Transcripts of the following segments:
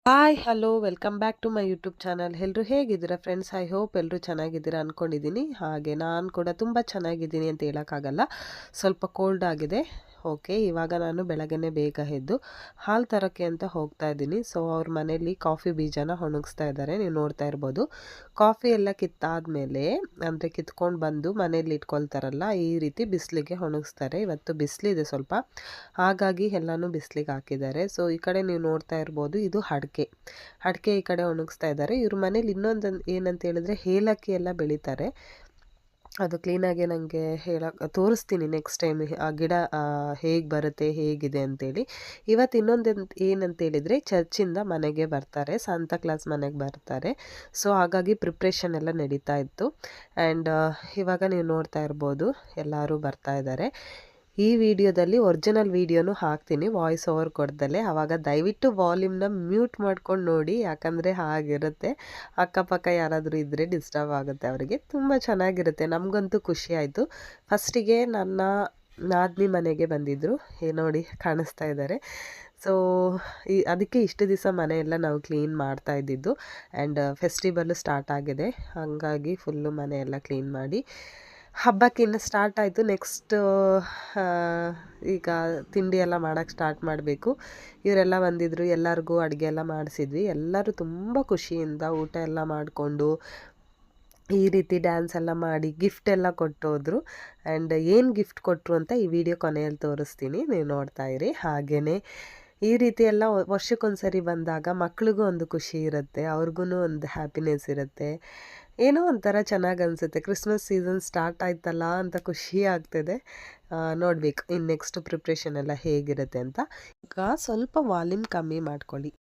Hi hello welcome back to my YouTube channel. ಎಲ್ಲರೂ ಹೇಗಿದ್ದೀರಾ friends? I hope ಎಲ್ಲರೂ ಚೆನ್ನಾಗಿದ್ದೀರಾ ಅಂದ್ಕೊಂಡಿದ್ದೀನಿ. ಹಾಗೆ ನಾನು ಕೂಡ ತುಂಬ ಚೆನ್ನಾಗಿದ್ದೀನಿ ಅಂತ ಹೇಳೋಕ್ಕಾಗಲ್ಲ, ಸ್ವಲ್ಪ ಕೋಲ್ಡ್ ಆಗಿದೆ. ಓಕೆ, ಇವಾಗ ನಾನು ಬೆಳಗ್ಗೆನೇ ಬೇಗ ಎದ್ದು ಹಾಲು ತರೋಕ್ಕೆ ಅಂತ ಹೋಗ್ತಾ ಇದ್ದೀನಿ. ಸೊ ಅವ್ರ ಮನೇಲಿ ಕಾಫಿ ಬೀಜನ ಒಣಗಿಸ್ತಾ ಇದ್ದಾರೆ, ನೀವು ನೋಡ್ತಾ ಇರ್ಬೋದು. ಕಾಫಿ ಎಲ್ಲ ಕಿತ್ತಾದ್ಮೇಲೆ ಅಂದರೆ ಕಿತ್ಕೊಂಡು ಬಂದು ಮನೇಲಿ ಇಟ್ಕೊಳ್ತಾರಲ್ಲ, ಈ ರೀತಿ ಬಿಸಿಲಿಗೆ ಒಣಗಿಸ್ತಾರೆ. ಇವತ್ತು ಬಿಸಿಲಿದೆ ಸ್ವಲ್ಪ, ಹಾಗಾಗಿ ಎಲ್ಲನೂ ಬಿಸಿಲಿಗೆ ಹಾಕಿದ್ದಾರೆ. ಸೊ ಈ ಕಡೆ ನೀವು ನೋಡ್ತಾ ಇರ್ಬೋದು, ಇದು ಅಡಿಕೆ ಈ ಕಡೆ ಒಣಗಿಸ್ತಾ ಇದ್ದಾರೆ. ಇವ್ರ ಮನೇಲಿ ಇನ್ನೊಂದು ಏನಂತ ಹೇಳಿದ್ರೆ ಏಲಕ್ಕಿ ಎಲ್ಲ ಬೆಳೀತಾರೆ. ಅದು ಕ್ಲೀನಾಗಿ ನನಗೆ ತೋರಿಸ್ತೀನಿ ನೆಕ್ಸ್ಟ್ ಟೈಮ್ ಆ ಗಿಡ ಹೇಗೆ ಬರುತ್ತೆ ಹೇಗಿದೆ ಅಂತೇಳಿ. ಇವತ್ತು ಇನ್ನೊಂದು ಏನಂತ ಹೇಳಿದರೆ, ಚರ್ಚಿಂದ ಮನೆಗೆ ಬರ್ತಾರೆ, ಸಾಂತಾ ಕ್ಲಾಸ್ ಮನೆಗೆ ಬರ್ತಾರೆ. ಸೊ ಹಾಗಾಗಿ ಪ್ರಿಪ್ರೇಷನ್ ಎಲ್ಲ ನಡೀತಾ ಇತ್ತು. ಆ್ಯಂಡ್ ಇವಾಗ ನೀವು ನೋಡ್ತಾ ಇರ್ಬೋದು ಎಲ್ಲರೂ ಬರ್ತಾ ಇದ್ದಾರೆ. ಈ ವಿಡಿಯೋದಲ್ಲಿ ಒರಿಜಿನಲ್ ವಿಡಿಯೋನು ಹಾಕ್ತೀನಿ ವಾಯ್ಸ್ ಓವರ್ ಕೊಡ್ದಲೆ, ಆವಾಗ ದಯವಿಟ್ಟು ವಾಲ್ಯೂಮ್ನ ಮ್ಯೂಟ್ ಮಾಡ್ಕೊಂಡು ನೋಡಿ, ಯಾಕಂದರೆ ಹಾಗಿರುತ್ತೆ. ಅಕ್ಕಪಕ್ಕ ಯಾರಾದರೂ ಇದ್ದರೆ ಡಿಸ್ಟರ್ಬ್ ಆಗುತ್ತೆ ಅವರಿಗೆ. ತುಂಬ ಚೆನ್ನಾಗಿರುತ್ತೆ, ನಮಗಂತೂ ಖುಷಿ ಆಯಿತು. ಫಸ್ಟಿಗೆ ನನ್ನ ನಾದಿನಿ ಮನೆಗೆ ಬಂದಿದ್ದರು, ನೋಡಿ ಕಾಣಿಸ್ತಾ ಇದ್ದಾರೆ. ಸೊ ಅದಕ್ಕೆ ಇಷ್ಟು ದಿವಸ ಮನೆಯೆಲ್ಲ ನಾವು ಕ್ಲೀನ್ ಮಾಡ್ತಾ ಇದ್ದಿದ್ದು. ಆ್ಯಂಡ್ ಫೆಸ್ಟಿವಲ್ಲು ಸ್ಟಾರ್ಟ್ ಆಗಿದೆ, ಹಾಗಾಗಿ ಫುಲ್ಲು ಮನೆಯೆಲ್ಲ ಕ್ಲೀನ್ ಮಾಡಿ ಹಬ್ಬಕ್ಕೆ ಇನ್ನು ಸ್ಟಾರ್ಟ್ ಆಯಿತು. ನೆಕ್ಸ್ಟ್ ಈಗ ತಿಂಡಿ ಎಲ್ಲ ಮಾಡೋಕ್ಕೆ ಸ್ಟಾರ್ಟ್ ಮಾಡಬೇಕು. ಇವರೆಲ್ಲ ಬಂದಿದ್ದರು, ಎಲ್ಲರಿಗೂ ಅಡುಗೆ ಎಲ್ಲ ಮಾಡಿಸಿದ್ವಿ. ಎಲ್ಲರೂ ತುಂಬ ಖುಷಿಯಿಂದ ಊಟ ಎಲ್ಲ ಮಾಡಿಕೊಂಡು ಈ ರೀತಿ ಡ್ಯಾನ್ಸ್ ಎಲ್ಲ ಮಾಡಿ ಗಿಫ್ಟ್ ಎಲ್ಲ ಕೊಟ್ಟೋದ್ರು. ಆ್ಯಂಡ್ ಏನು ಗಿಫ್ಟ್ ಕೊಟ್ಟರು ಅಂತ ಈ ವಿಡಿಯೋ ಕೊನೆಯಲ್ಲಿ ತೋರಿಸ್ತೀನಿ, ನೀವು ನೋಡ್ತಾ ಇರಿ. ಹಾಗೆಯೇ ಈ ರೀತಿ ಎಲ್ಲ ವರ್ಷಕ್ಕೊಂದ್ಸರಿ ಬಂದಾಗ ಮಕ್ಳಿಗೂ ಒಂದು ಖುಷಿ ಇರುತ್ತೆ, ಅವ್ರಿಗೂ ಒಂದು ಹ್ಯಾಪಿನೆಸ್ ಇರುತ್ತೆ, ಏನೋ ಒಂಥರ ಚೆನ್ನಾಗಿ ಅನಿಸುತ್ತೆ. ಕ್ರಿಸ್ಮಸ್ ಸೀಸನ್ ಸ್ಟಾರ್ಟ್ ಆಯ್ತಲ್ಲ ಅಂತ ಖುಷಿ ಆಗ್ತಿದೆ. ನೋಡಬೇಕು ಇನ್ನು ನೆಕ್ಸ್ಟ್ ಪ್ರಿಪ್ರೇಷನ್ ಎಲ್ಲ ಹೇಗಿರುತ್ತೆ ಅಂತ. ಈಗ ಸ್ವಲ್ಪ ವಾಲ್ಯೂಮ್ ಕಮ್ಮಿ ಮಾಡ್ಕೊಳ್ಳಿ.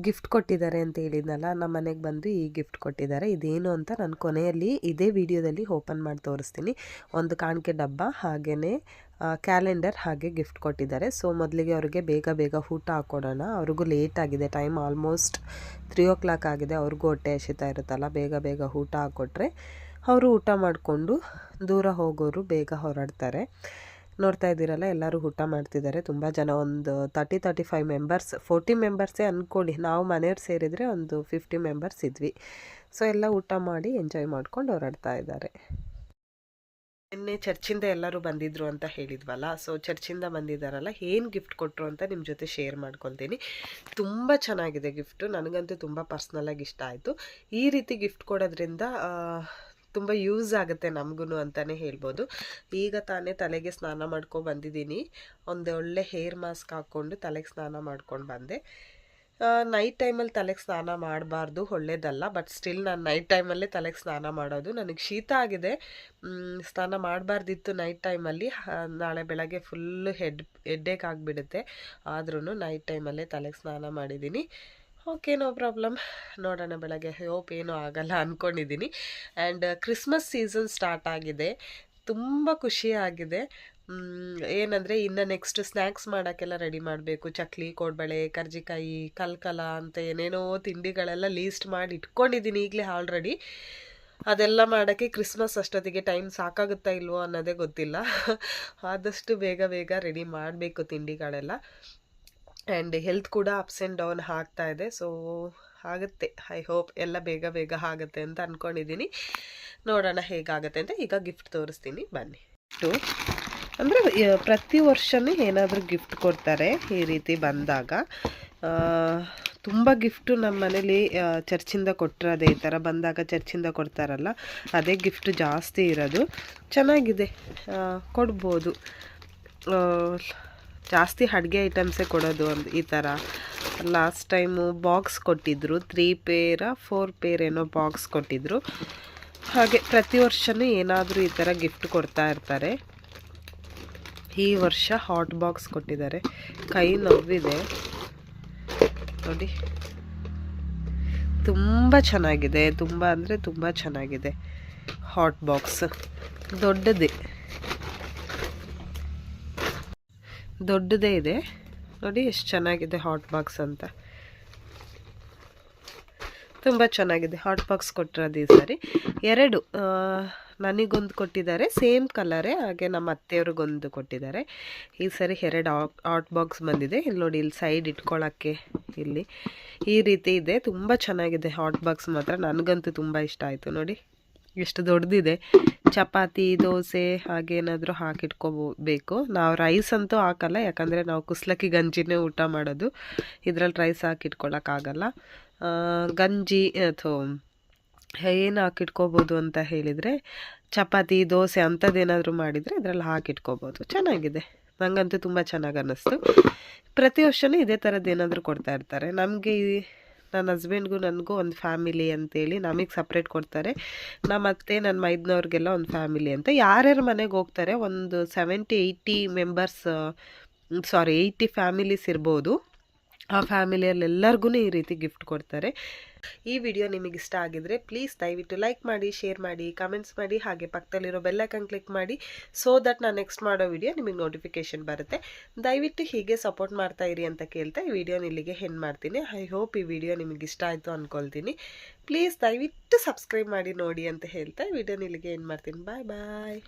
ಗಿಫ್ಟ್ ಕೊಟ್ಟಿದ್ದಾರೆ ಅಂತ ಹೇಳಿದ್ನಲ್ಲ, ನಮ್ಮ ಮನೆಗೆ ಬಂದು ಈ ಗಿಫ್ಟ್ ಕೊಟ್ಟಿದ್ದಾರೆ. ಇದೇನು ಅಂತ ನಾನು ಕೊನೆಯಲ್ಲಿ ಇದೇ ವಿಡಿಯೋದಲ್ಲಿ ಓಪನ್ ಮಾಡಿ ತೋರಿಸ್ತೀನಿ. ಒಂದು ಕಾಣಿಕೆ ಡಬ್ಬ, ಹಾಗೆಯೇ ಕ್ಯಾಲೆಂಡರ್, ಹಾಗೆ ಗಿಫ್ಟ್ ಕೊಟ್ಟಿದ್ದಾರೆ. ಸೊ ಮೊದಲಿಗೆ ಅವರಿಗೆ ಬೇಗ ಬೇಗ ಊಟ ಹಾಕ್ಕೊಡೋಣ, ಅವ್ರಿಗೂ ಲೇಟ್ ಆಗಿದೆ, ಟೈಮ್ ಆಲ್ಮೋಸ್ಟ್ 3 ಆಗಿದೆ. ಅವ್ರಿಗೂ ಹೊಟ್ಟೆ ಹಸಿತಾ ಇರುತ್ತಲ್ಲ, ಬೇಗ ಬೇಗ ಊಟ ಹಾಕ್ಕೊಟ್ರೆ ಅವರು ಊಟ ಮಾಡಿಕೊಂಡು ದೂರ ಹೋಗೋರು ಬೇಗ ಹೊರಡ್ತಾರೆ. ನೋಡ್ತಾ ಇದ್ದೀರಲ್ಲ, ಎಲ್ಲರೂ ಊಟ ಮಾಡ್ತಿದ್ದಾರೆ. ತುಂಬ ಜನ, ಒಂದು 35 ಮೆಂಬರ್ಸ್, 40 ಮೆಂಬರ್ಸೇ ಅಂದ್ಕೊಳ್ಳಿ. ನಾವು ಮನೆಯವ್ರು ಸೇರಿದರೆ ಒಂದು 50 ಮೆಂಬರ್ಸ್ ಇದ್ವಿ. ಸೊ ಎಲ್ಲ ಊಟ ಮಾಡಿ ಎಂಜಾಯ್ ಮಾಡ್ಕೊಂಡು ಹೊರಡ್ತಾ ಇದ್ದಾರೆ. ನಿನ್ನೆ ಚರ್ಚಿಂದ ಎಲ್ಲರೂ ಬಂದಿದ್ರು ಅಂತ ಹೇಳಿದ್ವಲ್ಲ, ಸೊ ಚರ್ಚಿಂದ ಬಂದಿದ್ದಾರಲ್ಲ, ಏನು ಗಿಫ್ಟ್ ಕೊಟ್ಟರು ಅಂತ ನಿಮ್ಮ ಜೊತೆ ಶೇರ್ ಮಾಡ್ಕೊಳ್ತೀನಿ. ತುಂಬ ಚೆನ್ನಾಗಿದೆ ಗಿಫ್ಟು, ನನಗಂತೂ ತುಂಬ ಪರ್ಸ್ನಲಾಗಿ ಇಷ್ಟ ಆಯಿತು. ಈ ರೀತಿ ಗಿಫ್ಟ್ ಕೊಡೋದ್ರಿಂದ ತುಂಬ ಯೂಸ್ ಆಗುತ್ತೆ ನಮಗೂ ಅಂತಲೇ ಹೇಳ್ಬೋದು. ಈಗ ತಾನೇ ತಲೆಗೆ ಸ್ನಾನ ಮಾಡ್ಕೊಂಡು ಬಂದಿದ್ದೀನಿ, ಒಂದು ಒಳ್ಳೆ ಹೇರ್ ಮಾಸ್ಕ್ ಹಾಕ್ಕೊಂಡು ತಲೆಗೆ ಸ್ನಾನ ಮಾಡ್ಕೊಂಡು ಬಂದೆ. ನೈಟ್ ಟೈಮಲ್ಲಿ ತಲೆಗೆ ಸ್ನಾನ ಮಾಡಬಾರ್ದು, ಒಳ್ಳೇದಲ್ಲ. ಬಟ್ ಸ್ಟಿಲ್ ನಾನು ನೈಟ್ ಟೈಮಲ್ಲೇ ತಲೆಗೆ ಸ್ನಾನ ಮಾಡೋದು. ನನಗೆ ಶೀತ ಆಗಿದೆ, ಸ್ನಾನ ಮಾಡಬಾರ್ದಿತ್ತು ನೈಟ್ ಟೈಮಲ್ಲಿ. ನಾಳೆ ಬೆಳಗ್ಗೆ ಫುಲ್ಲು ಹೆಡ್ಡೇಕ್ ಆಗಿಬಿಡುತ್ತೆ. ಆದ್ರೂ ನೈಟ್ ಟೈಮಲ್ಲೇ ತಲೆಗೆ ಸ್ನಾನ ಮಾಡಿದ್ದೀನಿ. Okay, no problem. ನೋಡೋಣ ಬೆಳಗ್ಗೆ. ಹೋಪ್ ಏನೂ ಆಗಲ್ಲ ಅಂದ್ಕೊಂಡಿದ್ದೀನಿ. ಆ್ಯಂಡ್ ಕ್ರಿಸ್ಮಸ್ ಸೀಸನ್ ಸ್ಟಾರ್ಟ್ ಆಗಿದೆ. ತುಂಬ ಖುಷಿಯಾಗಿದೆ. ಏನಂದರೆ ಇನ್ನು ನೆಕ್ಸ್ಟ್ ಸ್ನ್ಯಾಕ್ಸ್ ಮಾಡೋಕ್ಕೆಲ್ಲ ರೆಡಿ ಮಾಡಬೇಕು. ಚಕ್ಲಿ, ಕೋಡ್ಬಳೆ, ಕರ್ಜಿಕಾಯಿ, ಕಲ್ಕಲ ಅಂತ ಏನೇನೋ ತಿಂಡಿಗಳೆಲ್ಲ ಲೀಸ್ಟ್ ಮಾಡಿ ಇಟ್ಕೊಂಡಿದ್ದೀನಿ ಈಗಲೇ ಆಲ್ರೆಡಿ. ಅದೆಲ್ಲ ಮಾಡೋಕ್ಕೆ ಕ್ರಿಸ್ಮಸ್ ಅಷ್ಟೊತ್ತಿಗೆ ಟೈಮ್ ಸಾಕಾಗುತ್ತಾ ಇಲ್ವೋ ಅನ್ನೋದೇ ಗೊತ್ತಿಲ್ಲ. ಆದಷ್ಟು ಬೇಗ ಬೇಗ ರೆಡಿ ಮಾಡಬೇಕು ತಿಂಡಿಗಳೆಲ್ಲ. ಆ್ಯಂಡ್ ಹೆಲ್ತ್ ಕೂಡ ಅಪ್ಸ್ ಆ್ಯಂಡ್ ಡೌನ್ ಆಗ್ತಾ ಇದೆ. ಸೊ ಆಗುತ್ತೆ, ಐ ಹೋಪ್ ಎಲ್ಲ ಬೇಗ ಬೇಗ ಆಗುತ್ತೆ ಅಂತ ಅಂದ್ಕೊಂಡಿದ್ದೀನಿ. ನೋಡೋಣ ಹೇಗಾಗುತ್ತೆ ಅಂತ. ಈಗ ಗಿಫ್ಟ್ ತೋರಿಸ್ತೀನಿ ಬನ್ನಿ. ಅಂದರೆ ಪ್ರತಿ ವರ್ಷವೂ ಏನಾದರೂ ಗಿಫ್ಟ್ ಕೊಡ್ತಾರೆ ಈ ರೀತಿ ಬಂದಾಗ. ತುಂಬ ಗಿಫ್ಟು ನಮ್ಮ ಮನೇಲಿ ಚರ್ಚಿಂದ ಕೊಟ್ಟಿರೋದೇ. ಈ ಥರ ಬಂದಾಗ ಚರ್ಚಿಂದ ಕೊಡ್ತಾರಲ್ಲ, ಅದೇ ಗಿಫ್ಟ್ ಜಾಸ್ತಿ ಇರೋದು. ಚೆನ್ನಾಗಿದೆ, ಕೊಡ್ಬೋದು. ಜಾಸ್ತಿ ಅಡುಗೆ ಐಟಮ್ಸೇ ಕೊಡೋದು ಈ ಥರ. ಲಾಸ್ಟ್ ಟೈಮು ಬಾಕ್ಸ್ ಕೊಟ್ಟಿದ್ದರು, 3 ಪೇರ 4 ಪೇರ್ ಏನೋ ಬಾಕ್ಸ್ ಕೊಟ್ಟಿದ್ದರು. ಹಾಗೆ ಪ್ರತಿ ವರ್ಷವೂ ಏನಾದರೂ ಈ ಥರ ಗಿಫ್ಟ್ ಕೊಡ್ತಾ ಇರ್ತಾರೆ. ಈ ವರ್ಷ ಹಾಟ್ ಬಾಕ್ಸ್ ಕೊಟ್ಟಿದ್ದಾರೆ. ಕೈ ನೋವಿದೆ ನೋಡಿ. ತುಂಬ ಚೆನ್ನಾಗಿದೆ, ತುಂಬ ಅಂದರೆ ತುಂಬ ಚೆನ್ನಾಗಿದೆ ಹಾಟ್ ಬಾಕ್ಸ್. ದೊಡ್ಡದೇ ಇದೆ ನೋಡಿ, ಎಷ್ಟು ಚೆನ್ನಾಗಿದೆ ಹಾಟ್ ಬಾಕ್ಸ್ ಅಂತ. ತುಂಬ ಚೆನ್ನಾಗಿದೆ ಹಾಟ್ ಬಾಕ್ಸ್ ಕೊಟ್ಟಿರೋದು ಈ ಸಾರಿ. 2 ನನಗೊಂದು ಕೊಟ್ಟಿದ್ದಾರೆ, ಸೇಮ್ ಕಲರೇ. ಹಾಗೆ ನಮ್ಮ ಅತ್ತೆಯವ್ರಿಗೊಂದು ಕೊಟ್ಟಿದ್ದಾರೆ. ಈ ಸರಿ 2 ಹಾಟ್ ಬಾಕ್ಸ್ ಬಂದಿದೆ. ಇಲ್ಲಿ ನೋಡಿ, ಇಲ್ಲಿ ಸೈಡ್ ಇಟ್ಕೊಳ್ಳೋಕ್ಕೆ ಇಲ್ಲಿ ಈ ರೀತಿ ಇದೆ. ತುಂಬ ಚೆನ್ನಾಗಿದೆ ಹಾಟ್ ಬಾಕ್ಸ್ ಮಾತ್ರ. ನನಗಂತೂ ತುಂಬ ಇಷ್ಟ ಆಯಿತು ನೋಡಿ, ಎಷ್ಟು ದೊಡ್ಡದಿದೆ. ಚಪಾತಿ, ದೋಸೆ ಹಾಗೇನಾದರೂ ಹಾಕಿಟ್ಕೋಬೇಕು. ನಾವು ರೈಸ್ ಅಂತೂ ಹಾಕಲ್ಲ, ಯಾಕಂದರೆ ನಾವು ಕುಸ್ಲಕ್ಕಿ ಗಂಜಿನೇ ಊಟ ಮಾಡೋದು. ಇದರಲ್ಲಿ ರೈಸ್ ಹಾಕಿಟ್ಕೊಳ್ಳೋಕ್ಕಾಗಲ್ಲ. ಗಂಜಿ ಅಥವಾ ಏನು ಹಾಕಿಟ್ಕೋಬೋದು ಅಂತ ಹೇಳಿದರೆ, ಚಪಾತಿ, ದೋಸೆ ಅಂಥದ್ದೇನಾದರೂ ಮಾಡಿದರೆ ಇದರಲ್ಲಿ ಹಾಕಿಟ್ಕೋಬೋದು. ಚೆನ್ನಾಗಿದೆ, ನನಗಂತೂ ತುಂಬ ಚೆನ್ನಾಗಿ ಅನ್ನಿಸ್ತು. ಪ್ರತಿ ವರ್ಷವೂ ಇದೇ ಥರದ್ದು ಏನಾದರೂ ಕೊಡ್ತಾ ಇರ್ತಾರೆ. ನಮಗೆ ನನ್ನ ಹಸ್ಬೆಂಡ್ಗೂ ನನಗೂ ಒಂದು ಫ್ಯಾಮಿಲಿ ಅಂತೇಳಿ ನಮಗೆ ಸಪ್ರೇಟ್ ಕೊಡ್ತಾರೆ. ನಮ್ಮ ಅತ್ತೆ, ನನ್ನ ಮೈದ್ನವ್ರಿಗೆಲ್ಲ ಒಂದು ಫ್ಯಾಮಿಲಿ ಅಂತ. ಯಾರ್ಯಾರು ಮನೆಗೆ ಹೋಗ್ತಾರೆ, ಒಂದು 70-80 ಮೆಂಬರ್ಸ್, 80 ಫ್ಯಾಮಿಲೀಸ್ ಇರ್ಬೋದು. ಆ ಫ್ಯಾಮಿಲಿಯಲ್ಲಿ ಎಲ್ಲರಿಗೂ ಈ ರೀತಿ ಗಿಫ್ಟ್ ಕೊಡ್ತಾರೆ. ಈ ವಿಡಿಯೋ ನಿಮಗೆ ಇಷ್ಟ ಆಗಿದ್ರೆ ಪ್ಲೀಸ್ ದಯವಿಟ್ಟು ಲೈಕ್ ಮಾಡಿ, ಶೇರ್ ಮಾಡಿ, ಕಮೆಂಟ್ಸ್ ಮಾಡಿ. ಹಾಗೆ ಪಕ್ಕದಲ್ಲಿರೋ ಬೆಲ್ ಐಕಾನ್ ಕ್ಲಿಕ್ ಮಾಡಿ, ಸೋ ದಟ್ ನಾನು ನೆಕ್ಸ್ಟ್ ಮಾಡೋ ವಿಡಿಯೋ ನಿಮಗೆ ನೋಟಿಫಿಕೇಶನ್ ಬರುತ್ತೆ. ದಯವಿಟ್ಟು ಹೀಗೆ ಸಪೋರ್ಟ್ ಮಾಡ್ತಾ ಇರಿ ಅಂತ ಕೇಳ್ತಾ ಈ ವಿಡಿಯೋನ ಇಲ್ಲಿಗೆ ಎಂಡ್ ಮಾಡ್ತೀನಿ. ಐ ಹೋಪ್ ಈ ವಿಡಿಯೋ ನಿಮಗೆ ಇಷ್ಟ ಆಯಿತು ಅಂದ್ಕೊಳ್ತೀನಿ. ಪ್ಲೀಸ್ ದಯವಿಟ್ಟು ಸಬ್ಸ್ಕ್ರೈಬ್ ಮಾಡಿ ನೋಡಿ ಅಂತ ಹೇಳ್ತಾ ಈ ವಿಡಿಯೋನ ಇಲ್ಲಿಗೆ ಎಂಡ್ ಮಾಡ್ತೀನಿ. ಬಾಯ್ ಬಾಯ್.